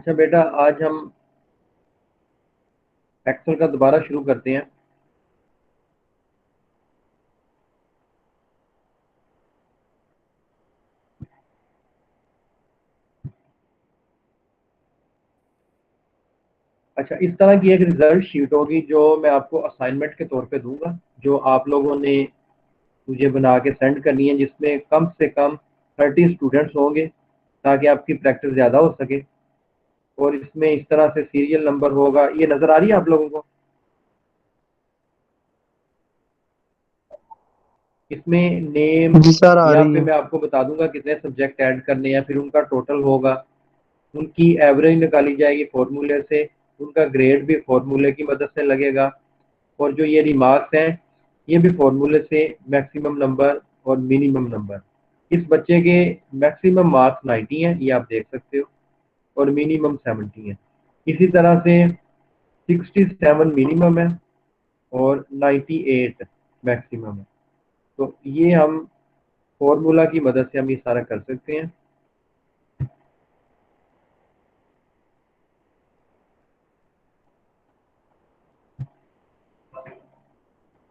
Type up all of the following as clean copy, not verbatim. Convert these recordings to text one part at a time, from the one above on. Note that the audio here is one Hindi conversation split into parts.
अच्छा बेटा, आज हम एक्सेल का दोबारा शुरू करते हैं। अच्छा, इस तरह की एक रिजल्ट शीट होगी जो मैं आपको असाइनमेंट के तौर पे दूंगा, जो आप लोगों ने मुझे बना के सेंड करनी है, जिसमें कम से कम 30 स्टूडेंट्स होंगे ताकि आपकी प्रैक्टिस ज़्यादा हो सके। और इसमें इस तरह से सीरियल नंबर होगा। ये नज़र आ रही है आप लोगों को? इसमें नेम, जी सर, आ यहाँ रही पे है। मैं आपको बता दूंगा कितने सब्जेक्ट ऐड करने हैं, फिर उनका टोटल होगा, उनकी एवरेज निकाली जाएगी फॉर्मूले से, उनका ग्रेड भी फॉर्मूले की मदद से लगेगा, और जो ये रिमार्क्स हैं ये भी फॉर्मूले से, मैक्सिमम नंबर और मिनिमम नंबर। इस बच्चे के मैक्सिमम मार्क्स 90 हैं, ये आप देख सकते हो, और मिनिमम 70 है। इसी तरह से 67 मिनिमम है और 98 मैक्सिमम है। तो ये हम फॉर्मूला की मदद से हम ये सारा कर सकते हैं।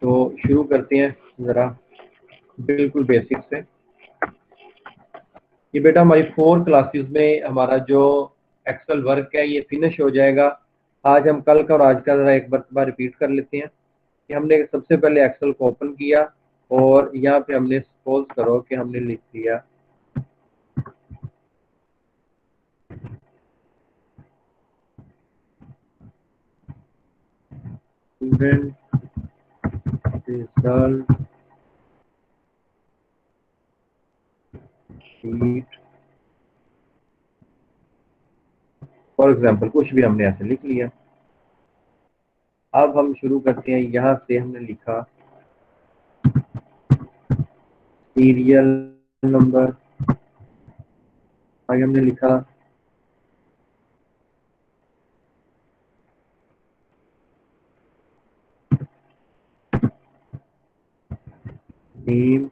तो शुरू करते हैं ज़रा बिल्कुल बेसिक से। ये बेटा हमारी 4 क्लासेस में हमारा जो एक्सेल वर्क है ये फिनिश हो जाएगा। आज हम कल का और आज का ज़रा एक बार रिपीट कर लेते हैं कि हमने सबसे पहले एक्सेल को ओपन किया और यहाँ पे हमने सपोज करो कि हमने लिख दिया student result sheet, for example कुछ भी हमने ऐसे लिख लिया। अब हम शुरू करते हैं, यहाँ से हमने लिखा सीरियल नंबर, आगे हमने लिखा नेम,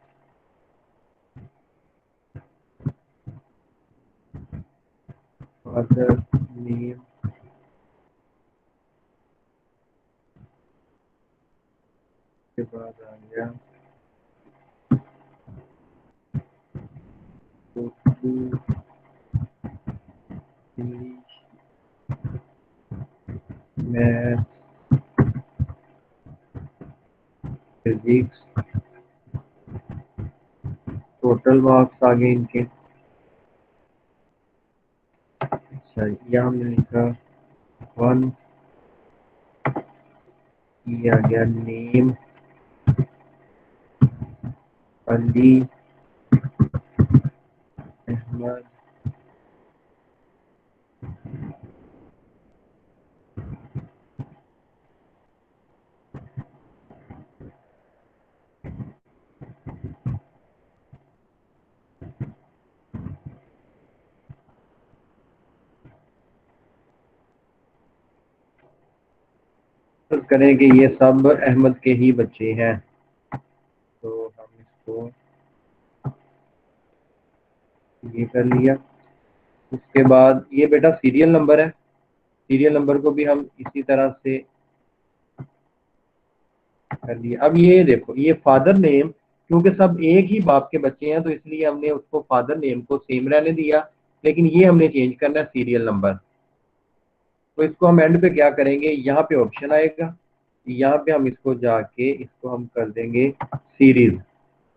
फादर नेम, के बाद आ गया Urdu, English, math, physics, total marks आ गए इनके। अच्छा, यहाँ हमने लिखा 1, ये आ गया नेम अली अहमद, तो करें कि ये सब अहमद के ही बच्चे हैं, तो हम इसको ये कर लिया। उसके बाद ये बेटा सीरियल नंबर है, सीरियल नंबर को भी हम इसी तरह से कर लिया। अब ये देखो, ये फादर नेम, क्योंकि सब एक ही बाप के बच्चे हैं तो इसलिए हमने उसको फादर नेम को सेम रहने दिया, लेकिन ये हमने चेंज करना है सीरियल नंबर। तो इसको हम एंड पे क्या करेंगे, यहाँ पे ऑप्शन आएगा, यहाँ पे हम इसको जाके इसको हम कर देंगे सीरीज।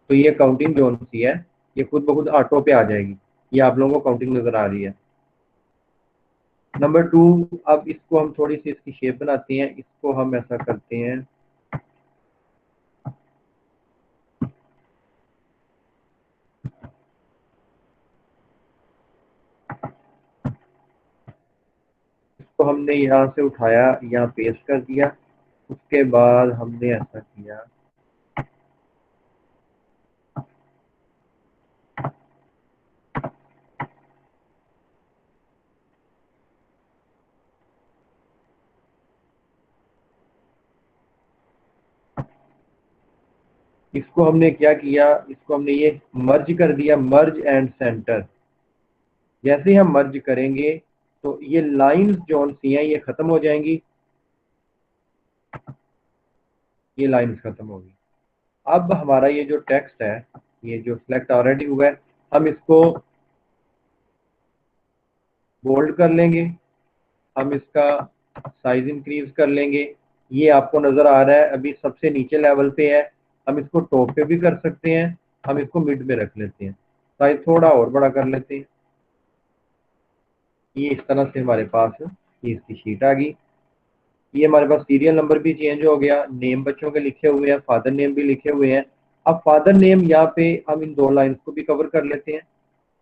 तो ये काउंटिंग जोन सी है, ये खुद ब खुद ऑटो पे आ जाएगी। ये आप लोगों को काउंटिंग नजर आ रही है। नंबर 2, अब इसको हम थोड़ी सी इसकी शेप बनाते हैं, इसको हम ऐसा करते हैं, इसको हमने यहाँ से उठाया, यहाँ पेस्ट कर दिया। उसके बाद हमने ऐसा किया, इसको हमने क्या किया, इसको हमने ये मर्ज कर दिया, मर्ज एंड सेंटर। जैसे ही हम मर्ज करेंगे तो ये लाइंस जो सी हैं ये खत्म हो जाएंगी, ये लाइंस खत्म होगी। अब हमारा ये जो टेक्स्ट है, ये जो सिलेक्ट ऑलरेडी हुआ है, हम इसको बोल्ड कर लेंगे, हम इसका साइज इंक्रीज कर लेंगे। ये आपको नजर आ रहा है अभी सबसे नीचे लेवल पे है, हम इसको टॉप पे भी कर सकते हैं, हम इसको मिड में रख लेते हैं, साइज थोड़ा और बड़ा कर लेते हैं। ये इस तरह से हमारे पास ये इसकी शीट आ गई। ये हमारे पास सीरियल नंबर भी चेंज हो गया, नेम बच्चों के लिखे हुए हैं, फादर नेम भी लिखे हुए हैं। अब फादर नेम यहाँ पे हम इन दो लाइंस को भी कवर कर लेते हैं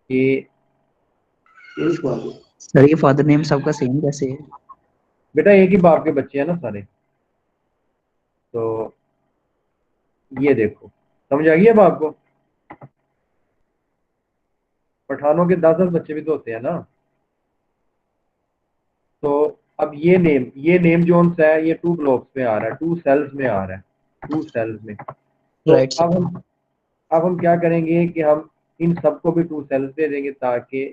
कि सर ये फादर नेम सबका सेम कैसे है? बेटा एक ही बाप के बच्चे हैं ना सारे, तो ये देखो समझ आ गई अब आपको। पठानों के 10-10 बच्चे भी तो होते हैं ना। तो अब ये नेम जोन्स है, ये 2 ब्लॉक्स में आ रहा है, 2 सेल्स में आ रहा है, 2 सेल्स में। तो राइट सर। अब हम क्या करेंगे कि हम इन सबको भी 2 सेल्स दे देंगे ताकि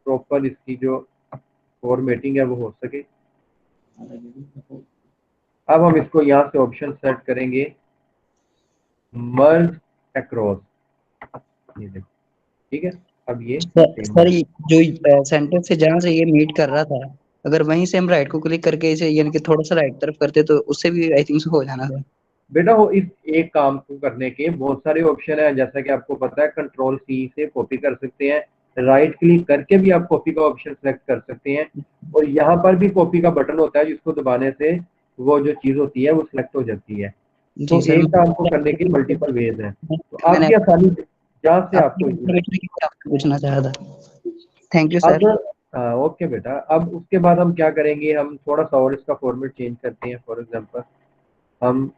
प्रॉपर इसकी जो फॉर्मेटिंग है वो हो सके। अब हम इसको यहाँ से ऑप्शन सेट करेंगे मर्ज अक्रॉस, ये देखो ठीक है। अब ये सेम सर हो ये जो सेंटर से जहाँ से ये मीट कर रहा था, अगर वहीं से हम राइट को क्लिक करके इसे यानी कि थोड़ा सा राइट तरफ करते तो उससे भी आई थिंक हो जाना था। बेटा वो इस एक काम को करने के बहुत सारे ऑप्शन है, जैसा कि आपको पता है कंट्रोल सी से कॉपी कर सकते हैं, राइट क्लिक करके भी आप कॉपी का ऑप्शन सेलेक्ट कर सकते हैं, और यहाँ पर भी कॉपी का बटन होता है जिसको दबाने से वो जो चीज होती है वो सिलेक्ट हो जाती है। जी तो सर। एक काम को करने के मल्टीपल वेज हैं, तो मैंने आपकी आसानी जहाँ से आपकी आपको इन्फॉर्मेशन के लिए आपसे पूछना चाहा था। थैंक यू अब सर। ओके बेटा, अब उसके बाद हम क्या करेंगे, हम थोड़ा सा और इसका फॉर्मेट चेंज करते हैं। फॉर एग्जांपल हम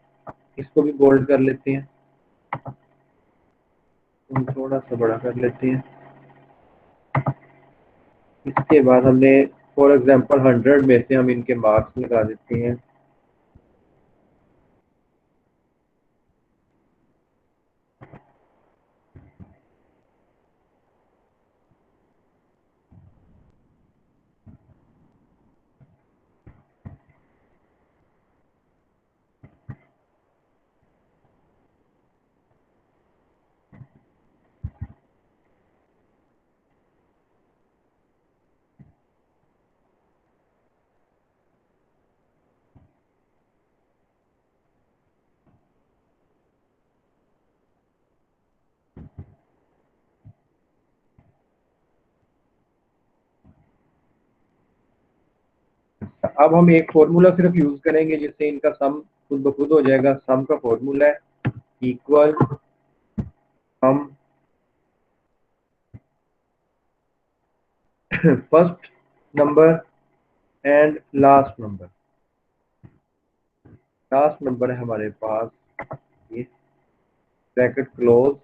इसको भी बोल्ड कर लेते हैं, हम थोड़ा सा बड़ा कर लेते हैं। इसके बाद हमने फॉर एग्जांपल 100 में से हम इनके मार्क्स लगा देते हैं। अब हम एक फॉर्मूला सिर्फ यूज करेंगे जिससे इनका सम खुद ब खुद हो जाएगा। सम का फॉर्मूला है equal some first number and last number. Last number है हमारे पास ये, ब्रैकेट क्लोज,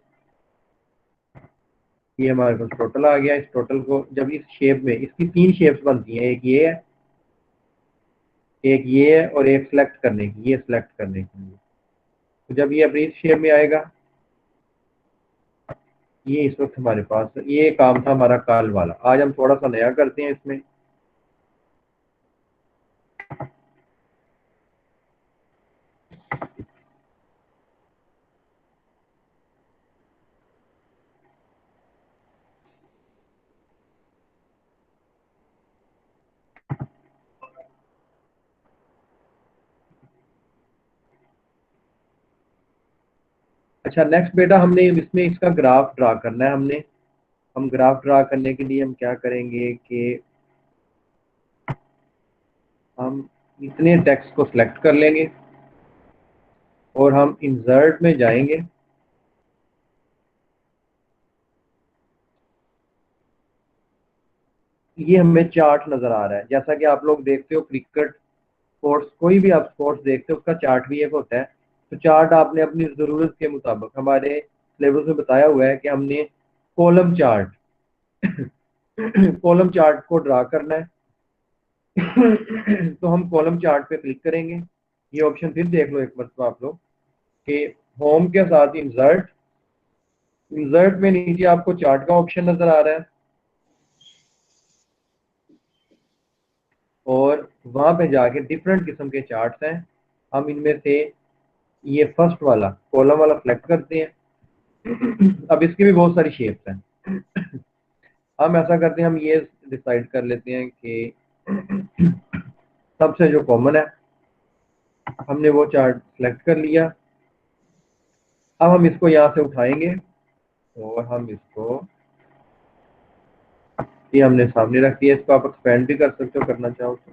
ये हमारे पास टोटल आ गया। इस टोटल को जब इस शेप में, इसकी 3 शेप्स बनती हैं, एक ये है, एक ये है, और एक सिलेक्ट करने की, ये सिलेक्ट करने के लिए। तो जब ये अपनी शेप में आएगा, ये इस वक्त हमारे पास ये काम था हमारा कल वाला। आज हम थोड़ा सा नया करते हैं इसमें। अच्छा नेक्स्ट बेटा, हमने इसमें इसका ग्राफ ड्रा करना है। हम ग्राफ ड्रा करने के लिए हम क्या करेंगे कि हम इतने टेक्स्ट को सिलेक्ट कर लेंगे और हम इंसर्ट में जाएंगे। ये हमें चार्ट नजर आ रहा है, जैसा कि आप लोग देखते हो क्रिकेट स्पोर्ट्स, कोई भी आप स्पोर्ट्स देखते हो उसका चार्ट भी एक होता है। तो चार्ट आपने अपनी जरूरत के मुताबिक, हमारे सिलेबस में बताया हुआ है कि हमने कॉलम चार्ट कॉलम चार्ट को ड्रा करना है। तो हम कॉलम चार्ट पे क्लिक करेंगे। ये ऑप्शन फिर देख लो एक मरतबा आप लोग कि होम के साथ इंसर्ट, इंसर्ट में नीचे आपको चार्ट का ऑप्शन नजर आ रहा है। वहां पे जाके डिफरेंट किस्म के चार्ट्स हैं, हम इनमें से ये फर्स्ट वाला कॉलम वाला सेलेक्ट करते हैं। अब इसकी भी बहुत सारी शेप्स हैं। हम ऐसा करते हैं, हम ये डिसाइड कर लेते हैं कि सबसे जो कॉमन है, हमने वो चार्ट सेलेक्ट कर लिया। अब हम इसको यहाँ से उठाएंगे और हम इसको, ये हमने सामने रख दिया। इसको आप एक्सपेंड भी कर सकते हो करना चाहो तो।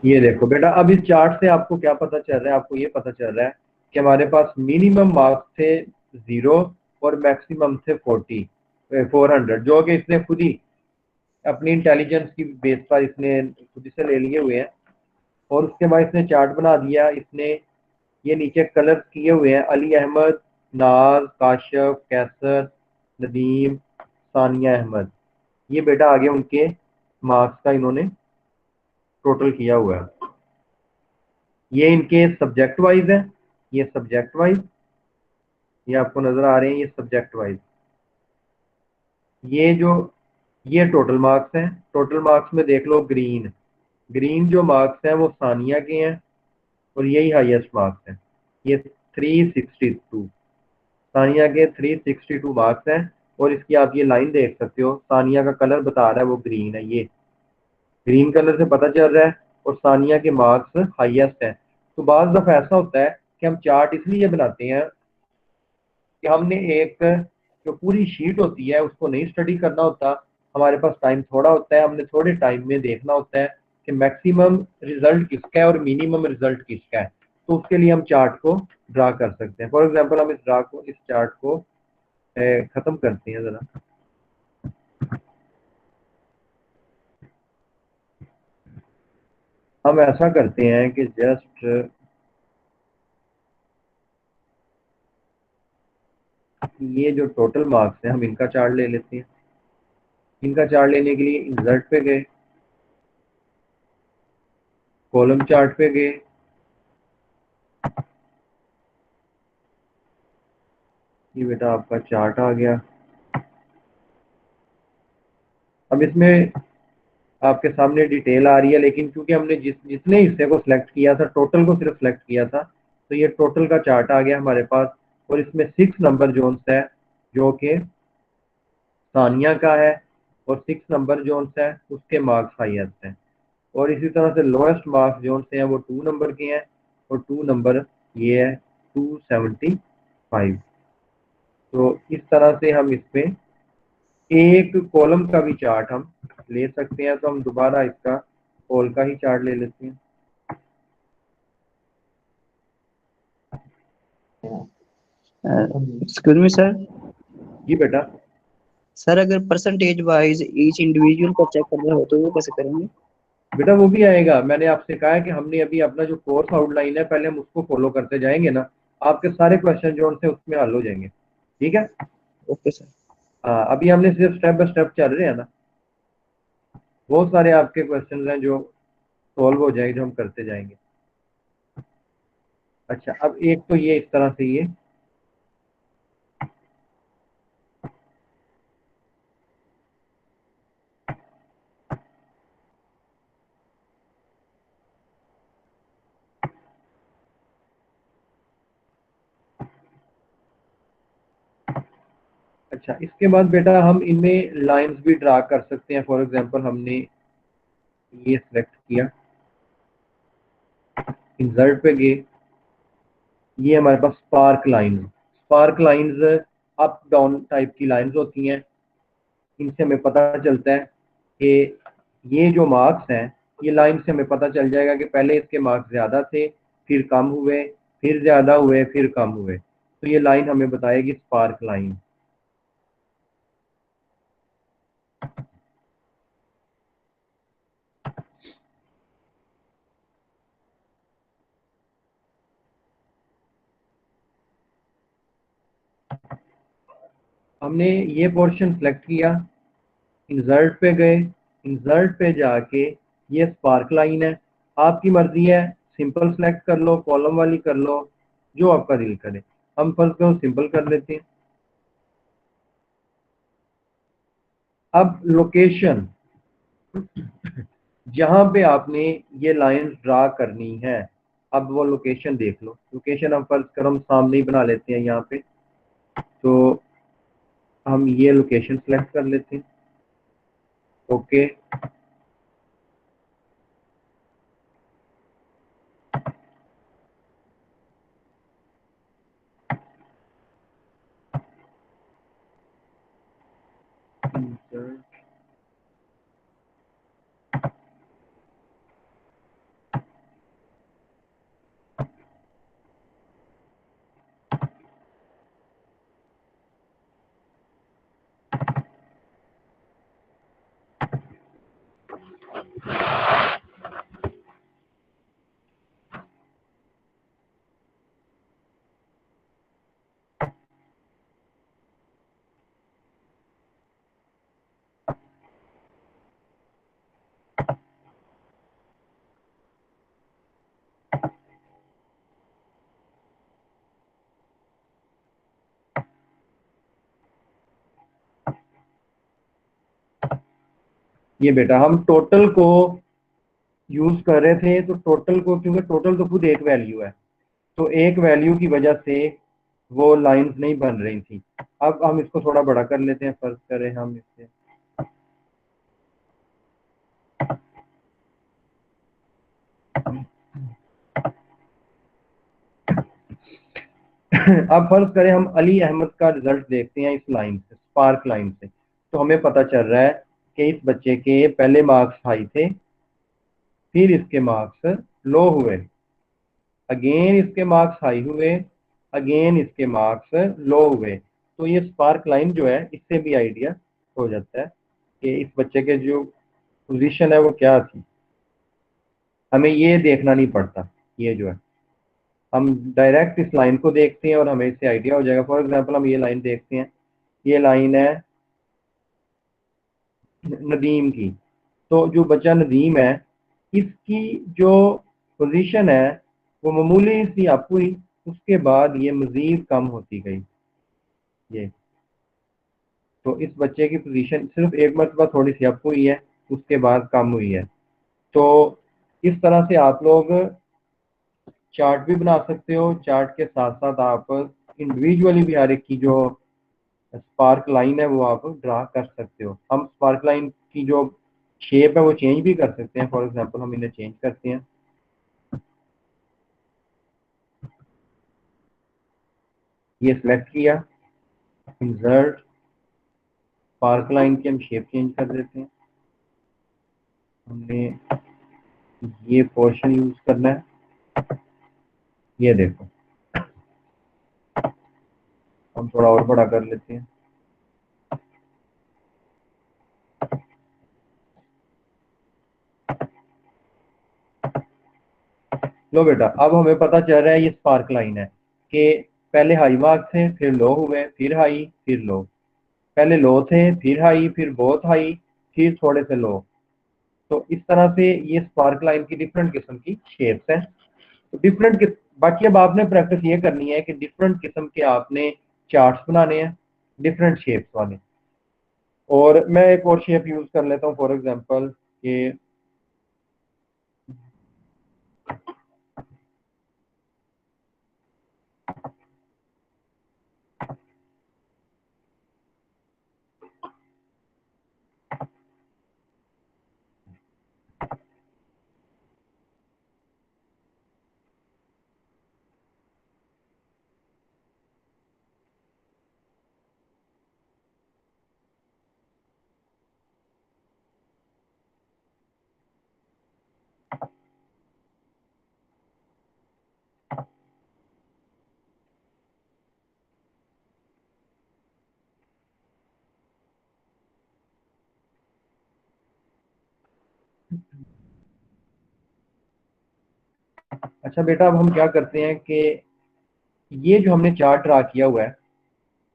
ये देखो बेटा, अब इस चार्ट से आपको क्या पता चल रहा है? आपको ये पता चल रहा है कि हमारे पास मिनिमम मार्क्स थे 0 और मैक्सिमम थे 400, जो कि इसने खुद ही अपनी इंटेलिजेंस की बेस पर इसने खुद से ले लिए हुए हैं। और उसके बाद इसने चार्ट बना दिया। इसने ये नीचे कलर किए हुए हैं, अली अहमद, नाज, काशिफ, कैसर, नदीम, सानिया अहमद। ये बेटा आगे उनके मार्क्स का इन्होंने टोटल किया हुआ है। ये इनके सब्जेक्ट वाइज है, ये सब्जेक्ट वाइज, ये आपको नजर आ रहे हैं, ये सब्जेक्ट वाइज। ये टोटल मार्क्स हैं। टोटल मार्क्स में देख लो, ग्रीन ग्रीन जो मार्क्स हैं वो सानिया के हैं और यही हाईएस्ट मार्क्स हैं। ये 362 सानिया के 362 मार्क्स हैं। और इसकी आप ये लाइन देख सकते हो, सानिया का कलर बता रहा है वो ग्रीन है, ये ग्रीन कलर से पता चल रहा है। और सानिया के मार्क्स हाईएस्ट हैं। तो बाज़ दफ़ा ऐसा होता है कि हम चार्ट इसलिए बनाते हैं कि हमने एक जो पूरी शीट होती है उसको नहीं स्टडी करना होता, हमारे पास टाइम थोड़ा होता है, हमने थोड़े टाइम में देखना होता है कि मैक्सिमम रिजल्ट किसका है और मिनिमम रिजल्ट किसका है। तो उसके लिए हम चार्ट को ड्रा कर सकते हैं। फॉर एग्जांपल हम इस चार्ट को खत्म करते हैं जरा। हम ऐसा करते हैं कि जस्ट ये जो टोटल मार्क्स हैं हम इनका चार्ट ले लेते हैं। इनका चार्ट लेने के लिए इंसर्ट पे गए, कॉलम चार्ट पे गए, ये बेटा आपका चार्ट आ गया। अब इसमें आपके सामने डिटेल आ रही है, लेकिन क्योंकि हमने जितने हिस्से को सिलेक्ट किया था, टोटल को सिर्फ सिलेक्ट किया था, तो ये टोटल का चार्ट आ गया हमारे पास। और इसमें 6 नंबर जोन्स है जो कि सानिया का है, और 6 नंबर जोन्स है उसके मार्क्स हाईएस्ट हैं। और इसी तरह से लोएस्ट मार्क्स जोन्स हैं वो 2 नंबर के हैं, और 2 नंबर ये है 275। तो इस तरह से हम इसमें एक कॉलम का भी चार्ट हम ले सकते हैं। तो हम दोबारा इसका कॉल का ही चार्ट ले लेते हैं। Excuse me sir. जी बेटा। सर अगर परसेंटेज वाइज ईच इंडिविजुअल को चेक करना हो तो वो कैसे करेंगे? बेटा वो भी आएगा। मैंने आपसे कहा है कि हमने अभी अपना जो कोर्स आउटलाइन है पहले हम उसको फॉलो करते जाएंगे ना, आपके सारे क्वेश्चन जो से उसमें हल हो जाएंगे। ठीक है। Okay sir. हाँ, अभी हमने सिर्फ स्टेप बाय स्टेप चल रहे हैं ना, बहुत सारे आपके क्वेश्चन हैं जो सॉल्व हो जाएंगे, जो हम करते जाएंगे। अच्छा, अब एक तो ये इस तरह से ये अच्छा, इसके बाद बेटा हम इनमें लाइंस भी ड्रा कर सकते हैं। फॉर एग्जांपल हमने ये सिलेक्ट किया, इंसर्ट पे गए, ये हमारे पास spark lines up down type की लाइंस होती हैं। इनसे हमें पता चलता है कि ये जो मार्क्स हैं, ये लाइन से हमें पता चल जाएगा कि पहले इसके मार्क्स ज़्यादा थे, फिर कम हुए, फिर ज़्यादा हुए, फिर कम हुए। तो ये लाइन हमें बताएगी स्पार्क लाइन। हमने ये पोर्शन सेलेक्ट किया, इंसर्ट पे गए, इंसर्ट पे जाके ये स्पार्क लाइन है। आपकी मर्जी है सिंपल सेलेक्ट कर लो, कॉलम वाली कर लो, जो आपका दिल करे। हम फर्स्ट को सिंपल कर लेते हैं। अब लोकेशन, जहां पे आपने ये लाइन ड्रा करनी है, अब वो लोकेशन देख लो। लोकेशन हम फर्स्ट कर हम सामने ही बना लेते हैं यहाँ पे, तो हम ये लोकेशन सेलेक्ट कर लेते हैं। ओके, ये बेटा हम टोटल को यूज कर रहे थे, तो टोटल को, क्योंकि टोटल तो खुद एक वैल्यू है, तो एक वैल्यू की वजह से वो लाइंस नहीं बन रही थी। अब हम इसको थोड़ा बड़ा कर लेते हैं, फर्ज करें हम इससे अब फर्ज करें हम अली अहमद का रिजल्ट देखते हैं इस लाइन से, स्पार्क लाइन से। तो हमें पता चल रहा है कि इस बच्चे के पहले मार्क्स हाई थे, फिर इसके मार्क्स लो हुए, अगेन इसके मार्क्स हाई हुए, अगेन इसके मार्क्स लो हुए। तो ये स्पार्क लाइन जो है, इससे भी आइडिया हो जाता है कि इस बच्चे के जो पोजीशन है वो क्या थी। हमें ये देखना नहीं पड़ता, ये जो है हम डायरेक्ट इस लाइन को देखते हैं और हमें इससे आइडिया हो जाएगा। फॉर एग्जांपल हम ये लाइन देखते हैं, ये लाइन है नदीम की। तो जो बच्चा नदीम है, इसकी जो पोजीशन है वो मामूली सी अप हुई, उसके बाद ये मजीद कम होती गई। ये तो इस बच्चे की पोजीशन सिर्फ एक मरतबा थोड़ी सी अप हुई है, उसके बाद कम हुई है। तो इस तरह से आप लोग चार्ट भी बना सकते हो। चार्ट के साथ साथ आप इंडिविजुअली भी हर एक की जो स्पार्क लाइन है वो आप ड्रा कर सकते हो। हम स्पार्क लाइन की जो शेप है वो चेंज भी कर सकते हैं। फॉर एग्जांपल हम इन्हें चेंज करते हैं, ये सिलेक्ट किया, इंसर्ट, स्पार्क लाइन की हम शेप चेंज कर देते हैं। हमने ये पोर्शन यूज करना है, ये देखो हम थोड़ा और बड़ा कर लेते हैं। लो बेटा, अब हमें पता चल रहा है ये स्पार्क लाइन है कि पहले हाई मार्क्स थे, फिर लो हुए, फिर हाई, फिर लो। पहले लो थे, फिर हाई, फिर बहुत हाई, फिर थोड़े से लो। तो इस तरह से ये स्पार्क लाइन की डिफरेंट किस्म की शेप्स हैं। तो डिफरेंट, बाकी अब आपने प्रैक्टिस ये करनी है कि डिफरेंट किस्म के आपने चार्ट्स बनाने हैं, डिफरेंट शेप्स वाले। और मैं एक और शेप यूज कर लेता हूँ, फॉर एग्जांपल ये अच्छा बेटा, अब हम क्या करते हैं कि ये जो हमने चार्ट ड्रा किया हुआ है,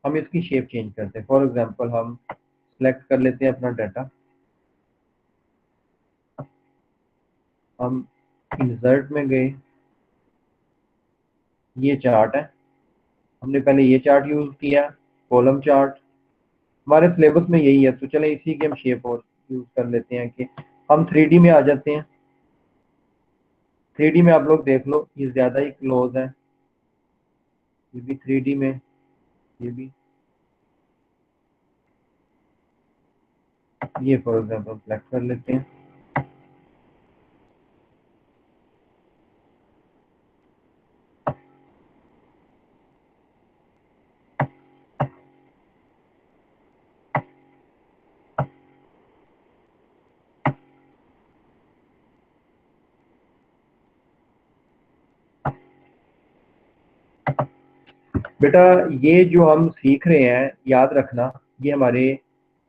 हम इसकी शेप चेंज करते हैं। फॉर एग्जांपल हम सेलेक्ट कर लेते हैं अपना डाटा, हम इंसर्ट में गए, ये चार्ट है, हमने पहले ये चार्ट यूज किया, कॉलम चार्ट। हमारे सिलेबस में यही है, तो चलें इसी की हम शेप और यूज कर लेते हैं कि हम 3D में आ जाते हैं। 3D में आप लोग देख लो, ये ज्यादा ही क्लोज है, ये भी 3D में, ये भी, ये फॉर एग्जाम्पल सेलेक्ट कर लेते हैं। बेटा ये जो हम सीख रहे हैं, याद रखना, ये हमारे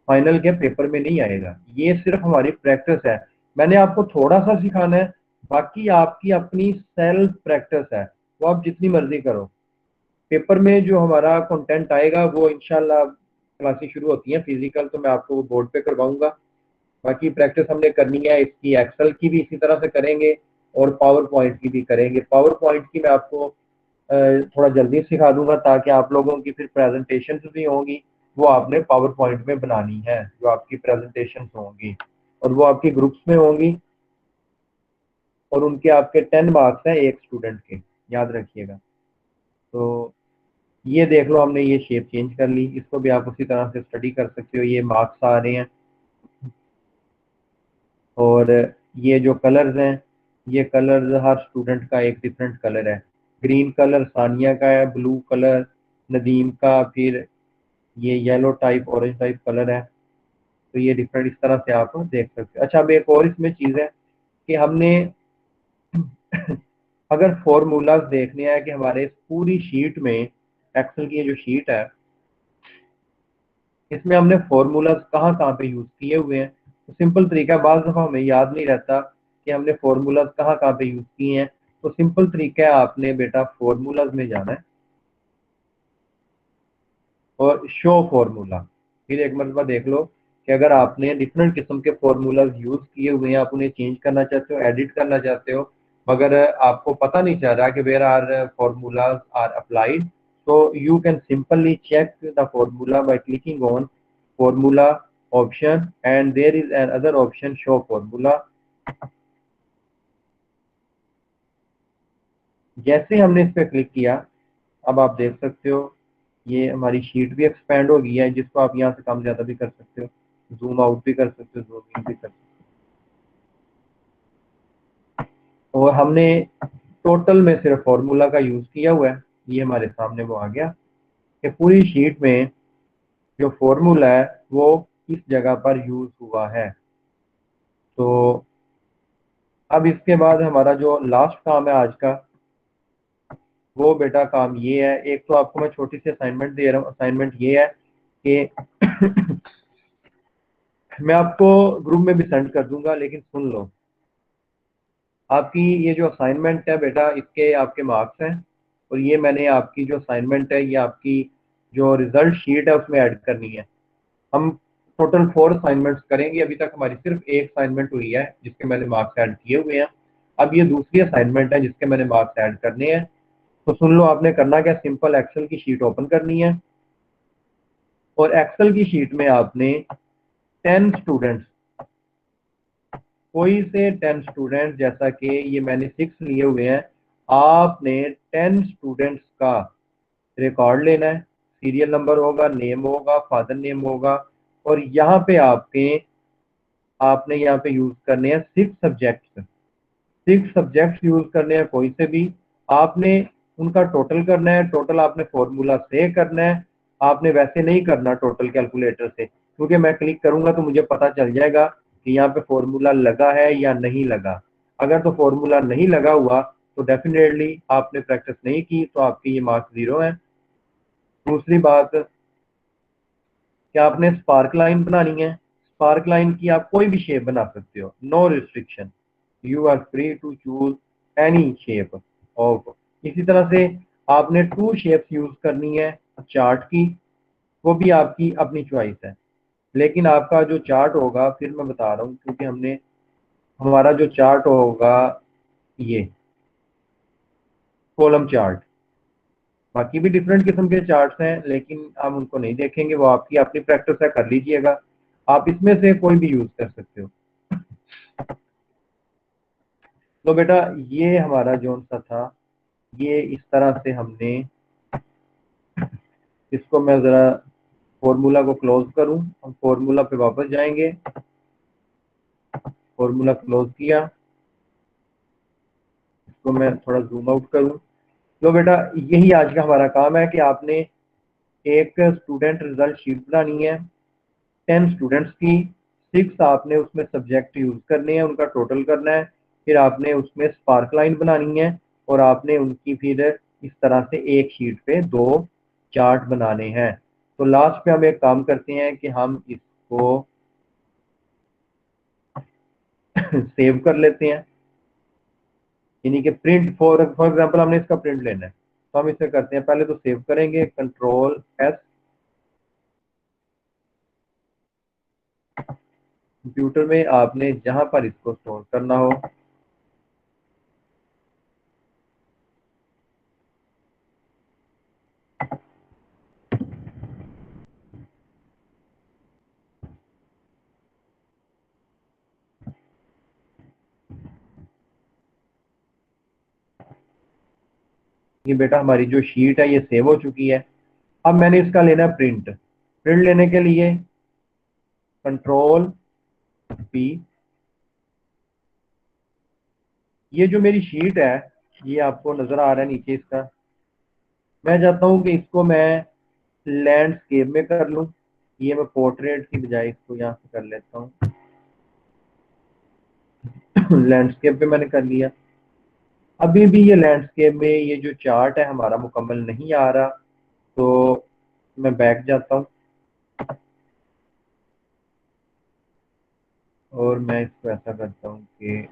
फाइनल के पेपर में नहीं आएगा, ये सिर्फ हमारी प्रैक्टिस है। मैंने आपको थोड़ा सा सिखाना है, बाकी आपकी अपनी सेल्फ प्रैक्टिस है, वो आप जितनी मर्जी करो। पेपर में जो हमारा कंटेंट आएगा वो इंशाल्लाह, क्लासेस शुरू होती हैं फिजिकल, तो मैं आपको बोर्ड पे करवाऊंगा। बाकी प्रैक्टिस हमने करनी है इसकी, एक्सेल की भी इसी तरह से करेंगे और पावर पॉइंट की भी करेंगे। पावर पॉइंट की मैं आपको थोड़ा जल्दी सिखा दूंगा, ताकि आप लोगों की फिर प्रेजेंटेशन भी होंगी, वो आपने पावर पॉइंट में बनानी है, जो आपकी प्रेजेंटेशन होंगी, और वो आपकी ग्रुप्स में होंगी, और उनके आपके 10 मार्क्स हैं एक स्टूडेंट के, याद रखिएगा। तो ये देख लो, हमने ये शेप चेंज कर ली, इसको भी आप उसी तरह से स्टडी कर सकते हो, ये मार्क्स आ रहे हैं। और ये जो कलर्स हैं, ये कलर्स हर स्टूडेंट का एक डिफरेंट कलर है। ग्रीन कलर सानिया का है, ब्लू कलर नदीम का, फिर ये yellow type orange type colour है। तो ये डिफरेंट इस तरह से आप देख सकते हो। अच्छा, अब एक और इसमें चीज़ है कि हमने अगर फॉर्मूलाज देखने हैं कि हमारे इस पूरी शीट में, एक्सेल की ये जो शीट है, इसमें हमने फॉर्मूलाज कहाँ कहाँ पे यूज किए हुए हैं, तो सिंपल तरीका, बाज दफा हमें याद नहीं रहता कि हमने फॉर्मूलाज कहाँ कहाँ पे यूज किए हैं। तो सिंपल तरीका है, आपने बेटा फॉर्मूलाज में जाना है और शो फॉर्मूला। फिर एक मरतबा देख लो कि अगर आपने डिफरेंट किस्म के फॉर्मूलाज यूज किए हुए हैं, आप उन्हें चेंज करना चाहते हो, एडिट करना चाहते हो, मगर आपको पता नहीं चल रहा कि where are formulas are applied, so you can simply check the formula by clicking on formula option, and there is another option, show formula। जैसे हमने इस पर क्लिक किया, अब आप देख सकते हो ये हमारी शीट भी एक्सपेंड हो गई है, जिसको आप यहाँ से कम ज्यादा भी कर सकते हो, जूम आउट भी कर सकते हो, जूम इन भी कर सकते हो। और हमने टोटल में सिर्फ फॉर्मूला का यूज किया हुआ है, ये हमारे सामने वो आ गया कि पूरी शीट में जो फॉर्मूला है वो इस जगह पर यूज हुआ है। तो अब इसके बाद हमारा जो लास्ट काम है आज का, वो बेटा काम ये है। एक तो आपको मैं छोटी सी असाइनमेंट दे रहा हूँ, असाइनमेंट ये है कि मैं आपको ग्रुप में भी सेंड कर दूंगा, लेकिन सुन लो, आपकी ये जो असाइनमेंट है बेटा, इसके आपके मार्क्स हैं, और ये मैंने आपकी जो असाइनमेंट है, ये आपकी जो रिजल्ट शीट है उसमें ऐड करनी है। हम टोटल 4 असाइनमेंट्स करेंगे, अभी तक हमारी सिर्फ एक असाइनमेंट हुई है जिसके मैंने मार्क्स ऐड किए हुए हैं। अब ये दूसरी असाइनमेंट है जिसके मैंने मार्क्स ऐड करने हैं। तो सुन लो, आपने करना क्या, सिंपल एक्सेल की शीट ओपन करनी है, और एक्सेल की शीट में आपने 10 स्टूडेंट्स, कोई से 10 स्टूडेंट, जैसा कि ये मैंने 6 लिए हुए हैं, आपने 10 स्टूडेंट्स का रिकॉर्ड लेना है। सीरियल नंबर होगा, नेम होगा, फादर नेम होगा, और यहाँ पे आपने यहाँ पे यूज करने हैं 6 सब्जेक्ट्स। 6 सब्जेक्ट्स यूज करने हैं, कोई से भी आपने उनका टोटल करना है। टोटल आपने फॉर्मूला से करना है, आपने वैसे नहीं करना टोटल कैलकुलेटर से, क्योंकि मैं क्लिक करूंगा तो मुझे पता चल जाएगा कि यहाँ पे फॉर्मूला लगा है या नहीं लगा। अगर तो फॉर्मूला नहीं लगा हुआ तो डेफिनेटली आपने प्रैक्टिस नहीं की, तो आपके ये मार्क्स 0 है। दूसरी बात कि आपने स्पार्क लाइन बनानी है। स्पार्क लाइन की आप कोई भी शेप बना सकते हो, no restriction, you are free to choose any shape of. इसी तरह से आपने 2 शेप्स यूज करनी है चार्ट की, वो भी आपकी अपनी चॉइस है। लेकिन आपका जो चार्ट होगा, फिर मैं बता रहा हूँ, क्योंकि हमारा जो चार्ट होगा, ये कॉलम चार्ट, बाकी भी डिफरेंट किस्म के चार्ट्स हैं, लेकिन हम उनको नहीं देखेंगे, वो आपकी अपनी प्रैक्टिस है, कर लीजिएगा। आप इसमें से कोई भी यूज कर सकते हो। तो बेटा ये हमारा जो सा था, ये इस तरह से हमने, इसको मैं जरा फॉर्मूला को क्लोज करूं, हम फॉर्मूला पे वापस जाएंगे। फॉर्मूला क्लोज किया, इसको मैं थोड़ा जूम आउट करूं। तो बेटा यही आज का हमारा काम है कि आपने एक स्टूडेंट रिजल्ट शीट बनानी है 10 स्टूडेंट्स की। 6 आपने उसमें सब्जेक्ट यूज करने हैं, उनका टोटल करना है। फिर आपने उसमें स्पार्क लाइन बनानी है और आपने उनकी फिर इस तरह से एक शीट पे 2 चार्ट बनाने हैं। तो लास्ट पे हम एक काम करते हैं कि हम इसको सेव कर लेते हैं, यानी कि प्रिंट फॉर एग्जांपल हमने इसका प्रिंट लेना है, तो हम इसे करते हैं, पहले तो सेव करेंगे, कंट्रोल एस। कंप्यूटर में आपने जहां पर इसको स्टोर करना हो, ये बेटा हमारी जो शीट है ये सेव हो चुकी है। अब मैंने इसका लेना है प्रिंट। प्रिंट लेने के लिए कंट्रोल पी। ये जो मेरी शीट है, ये आपको नजर आ रहा है नीचे इसका, मैं चाहता हूं कि इसको मैं लैंडस्केप में कर लूं। ये मैं पोर्ट्रेट की बजाय इसको यहाँ से कर लेता हूँ। लैंडस्केप पे मैंने कर लिया। अभी भी ये लैंडस्केप में ये जो चार्ट है हमारा मुकम्मल नहीं आ रहा, तो मैं बैक जाता हूँ और मैं इसको ऐसा करता हूँ कि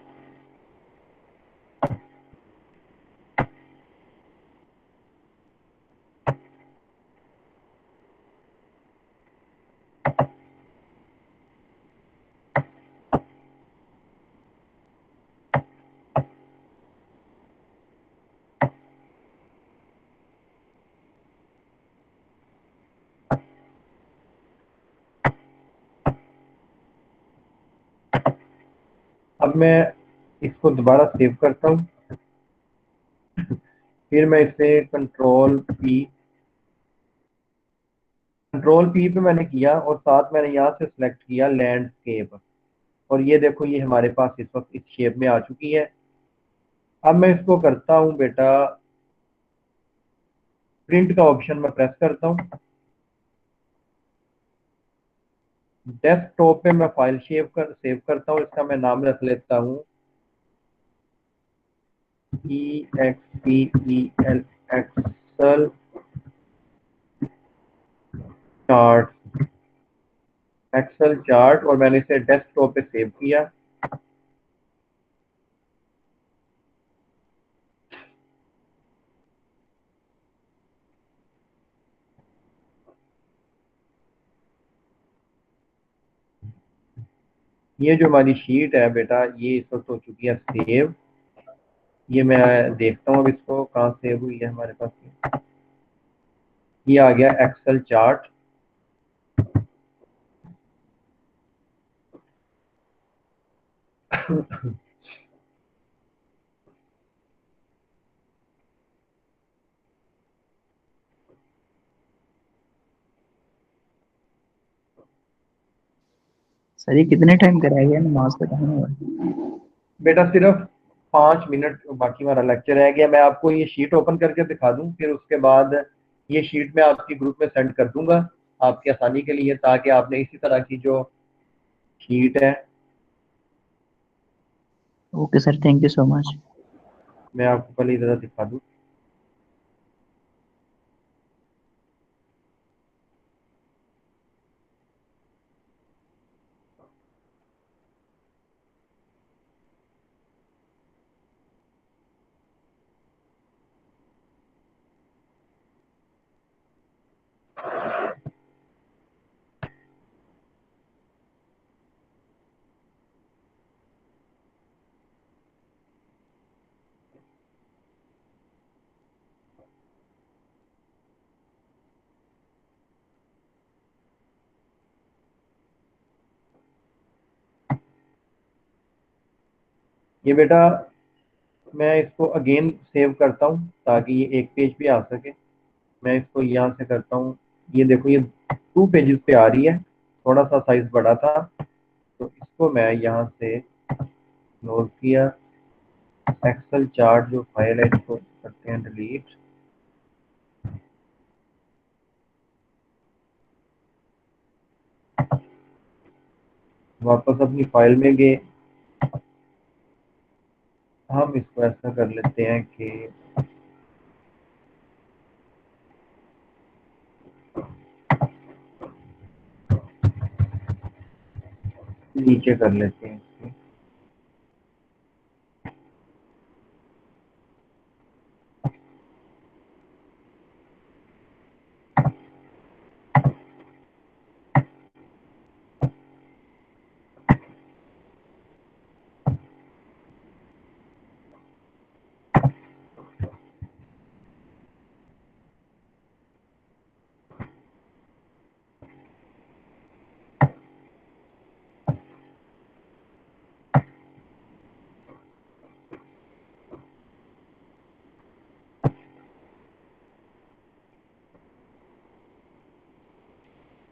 अब मैं इसको दोबारा सेव करता हूँ। फिर मैं इसे कंट्रोल पी पे मैंने किया और साथ मैंने यहाँ से सिलेक्ट किया लैंडस्केप, और ये देखो ये हमारे पास इस वक्त इस शेप में आ चुकी है। अब मैं इसको करता हूँ बेटा, प्रिंट का ऑप्शन मैं प्रेस करता हूँ। डेस्कटॉप पे मैं फाइल सेव करता हूँ, इसका मैं नाम रख लेता हूँ EXPEL Excel chart. Excel chart, और मैंने इसे डेस्कटॉप पे सेव किया। ये जो हमारी शीट है बेटा, ये इस वक्त हो चुकी है सेव। ये मैं देखता हूँ अब इसको कहाँ सेव हुई है हमारे पास। ये आ गया एक्सेल चार्ट। सर ये कितने टाइम कराया नमाज का टाइम हुआ? बेटा सिर्फ 5 मिनट बाकी हमारा लेक्चर रह गया। मैं आपको ये शीट ओपन करके दिखा दूं, फिर उसके बाद ये शीट मैं आपकी ग्रुप में सेंड कर दूंगा आपकी आसानी के लिए, ताकि आपने इसी तरह की जो शीट है, okay sir, thank you so much. मैं आपको पहले जरा दिखा दूं। ये बेटा मैं इसको अगेन सेव करता हूँ ताकि ये एक पेज पे आ सके। मैं इसको यहाँ से करता हूँ, ये देखो ये 2 पेजेस पे आ रही है, थोड़ा सा साइज बड़ा था, तो इसको मैं यहाँ से क्लोज किया। एक्सेल चार्ट जो फाइल है इसको करते हैं डिलीट। वापस अपनी फाइल में गए, हम इसको ऐसा कर लेते हैं कि नीचे कर लेते हैं इसके।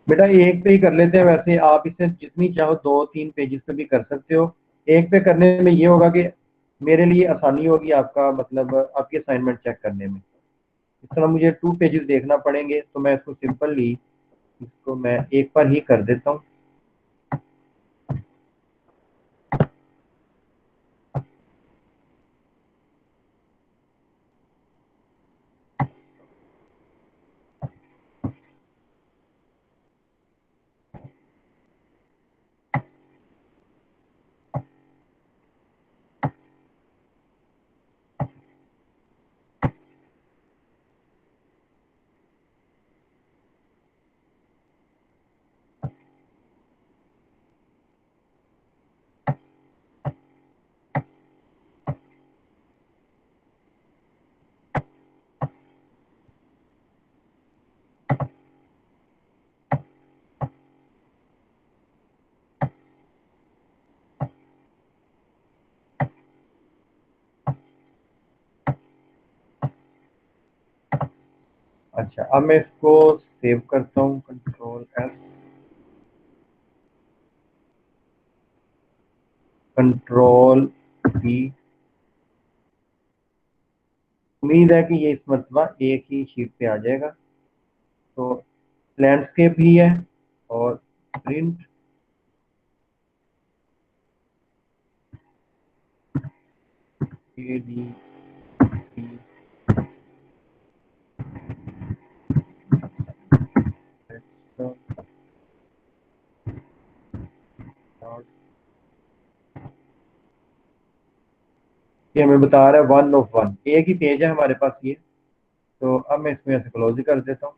बेटा एक पे ही कर लेते हैं, वैसे आप इसे जितनी चाहो 2-3 पेजेस पे भी कर सकते हो। एक पे करने में ये होगा कि मेरे लिए आसानी होगी, आपका मतलब आपकी असाइनमेंट चेक करने में। इस तरह मुझे 2 पेजेस देखना पड़ेंगे, तो मैं इसको सिंपली इसको मैं एक बार ही कर देता हूँ। अच्छा, अब मैं इसको सेव करता हूँ, कंट्रोल एस, कंट्रोल बी। उम्मीद है कि ये इस मरतबा एक ही शीट पे आ जाएगा। तो लैंडस्केप ही है और प्रिंट AD ये हमें बता रहा है 1 of 1, एक ही पेज है हमारे पास ये। तो अब मैं इसमें ऐसे क्लोज ही कर देता हूँ।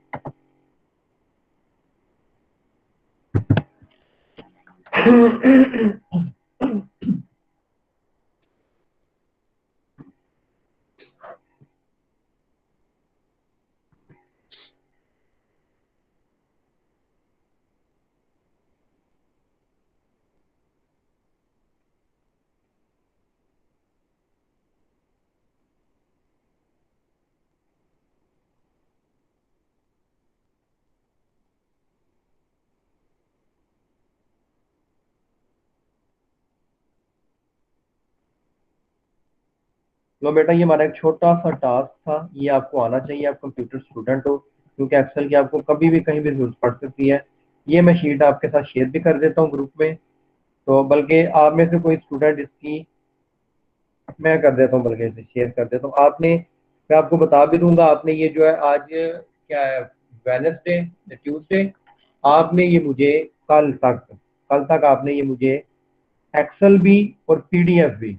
लो बेटा, ये हमारा एक छोटा सा टास्क था, ये आपको आना चाहिए, आप कंप्यूटर स्टूडेंट हो, क्योंकि एक्सेल की आपको कभी भी कहीं भी जरूरत पड़ सकती है। ये मैं शीट आपके साथ शेयर भी कर देता हूँ ग्रुप में, तो बल्कि आप में से कोई स्टूडेंट इसकी मैं कर देता हूँ, बल्कि इसे शेयर कर देता हूँ। आपने, मैं आपको बता भी दूंगा, आपने ये जो है आज क्या है, वेडनेसडे, ट्यूसडे, आपने ये मुझे कल तक आपने ये मुझे एक्सेल भी और पीडीएफ भी,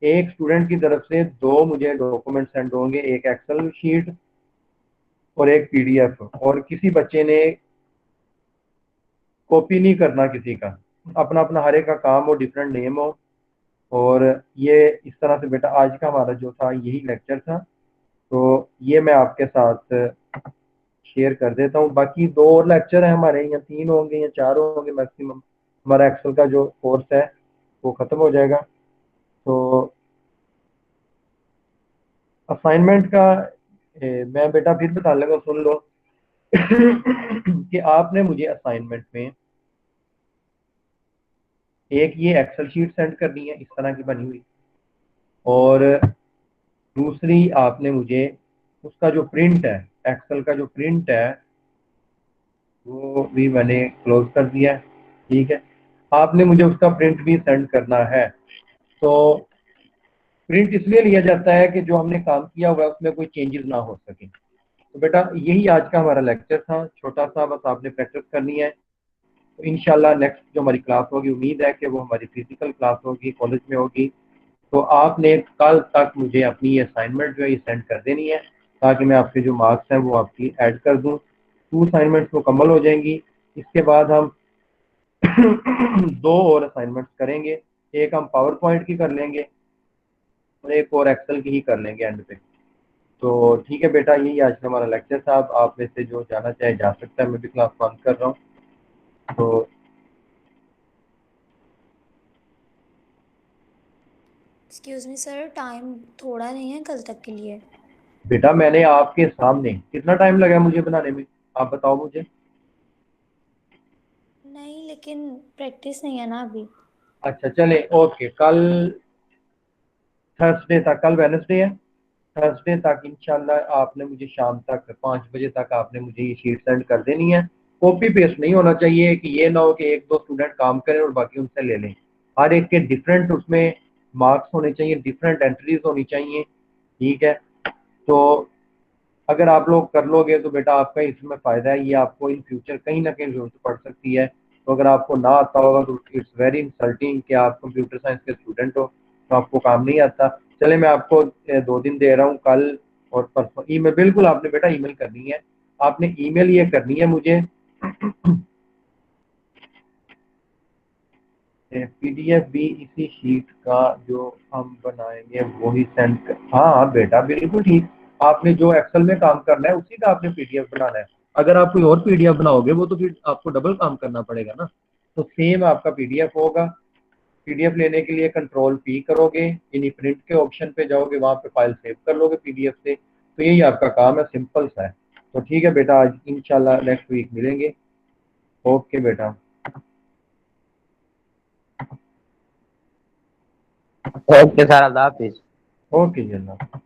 एक स्टूडेंट की तरफ से 2 मुझे डॉक्यूमेंट सेंड होंगे, एक एक्सेल शीट और एक पीडीएफ। और किसी बच्चे ने कॉपी नहीं करना किसी का, अपना अपना हर एक का काम हो, डिफरेंट नेम हो। और ये इस तरह से बेटा आज का हमारा जो था यही लेक्चर था। तो ये मैं आपके साथ शेयर कर देता हूँ। बाकी 2 और लेक्चर है हमारे, या 3 होंगे या 4 होंगे मैक्सिमम, हमारा एक्सेल का जो कोर्स है वो खत्म हो जाएगा। तो असाइनमेंट का मैं बेटा फिर बता लगा, सुन लो कि आपने मुझे असाइनमेंट में एक ये एक्सेल शीट सेंड करनी है इस तरह की बनी हुई, और दूसरी आपने मुझे उसका जो प्रिंट है, एक्सेल का जो प्रिंट है वो भी मैंने क्लोज कर दिया है। ठीक है, आपने मुझे उसका प्रिंट भी सेंड करना है। तो प्रिंट इसलिए लिया जाता है कि जो हमने काम किया हुआ है उसमें कोई चेंजेस ना हो सके। तो बेटा यही आज का हमारा लेक्चर था, छोटा सा, बस आपने प्रैक्टिस करनी है। तो इंशाल्लाह नेक्स्ट जो हमारी क्लास होगी, उम्मीद है कि वो हमारी फिजिकल क्लास होगी, कॉलेज में होगी। तो आपने कल तक मुझे अपनी असाइनमेंट जो है ये सेंड कर देनी है, ताकि मैं आपके जो मार्क्स हैं वो आपकी ऐड कर दूं। 2 असाइनमेंट्स मुकम्मल हो जाएंगी। इसके बाद हम 2 और असाइनमेंट्स करेंगे। एक हम पावर पॉइंट की कर लेंगे और एक और एक्सेल की ही कर लेंगे एंड पे। तो ठीक है बेटा, यही आज का हमारा लेक्चर था। आप में से जो जाना चाहे जा सकता है, मैं भी क्लास बंद कर रहा हूँ। तो एक्सक्यूज मी सर, टाइम थोड़ा नहीं है कल तक के लिए? बेटा मैंने आपके सामने कितना टाइम लगा मुझे बनाने में, आप बताओ मुझे। नहीं, लेकिन प्रैक्टिस नहीं है ना अभी। अच्छा चले, ओके, कल थर्सडे तक, कल वेडनेसडे है, थर्सडे तक इंशाल्लाह आपने मुझे शाम तक 5 बजे तक आपने मुझे ये शीट सेंड कर देनी है। कॉपी पेस्ट नहीं होना चाहिए, कि ये ना हो कि एक दो स्टूडेंट काम करें और बाकी उनसे ले लें। हर एक के डिफरेंट उसमें मार्क्स होने चाहिए, डिफरेंट एंट्रीज होनी चाहिए। ठीक है, तो अगर आप लोग कर लोगे तो बेटा आपका इसमें फ़ायदा है, ये आपको इन फ्यूचर कहीं ना कहीं ज़रूरत पड़ सकती है। तो अगर आपको ना आता होगा तो इट्स वेरी इंसल्टिंग कि आप कंप्यूटर साइंस के स्टूडेंट हो तो आपको काम नहीं आता। चले, मैं आपको 2 दिन दे रहा हूँ, कल और परसों। ईमेल बिल्कुल आपने बेटा ईमेल करनी है, आपने ईमेल ये करनी है मुझे पीडीएफ भी इसी शीट का जो हम बनाएंगे वो ही सेंड कर। हाँ बेटा बिल्कुल ठीक, आपने जो एक्सेल में काम करना है उसी का आपने पीडीएफ बनाना है। अगर आप कोई और पीडीएफ बनाओगे वो तो फिर आपको डबल काम करना पड़ेगा ना। तो सेम आपका पीडीएफ होगा। पीडीएफ लेने के लिए कंट्रोल पी करोगे, यानी प्रिंट के ऑप्शन पे जाओगे, वहां पे फाइल सेव कर लोगे पीडीएफ से। तो यही आपका काम है, सिंपल सा है। तो ठीक है बेटा, आज इंशाल्लाह नेक्स्ट वीक मिलेंगे। ओके बेटा। ओके सर, अल्लाह हाफिज। ओके जी, अल्लाह।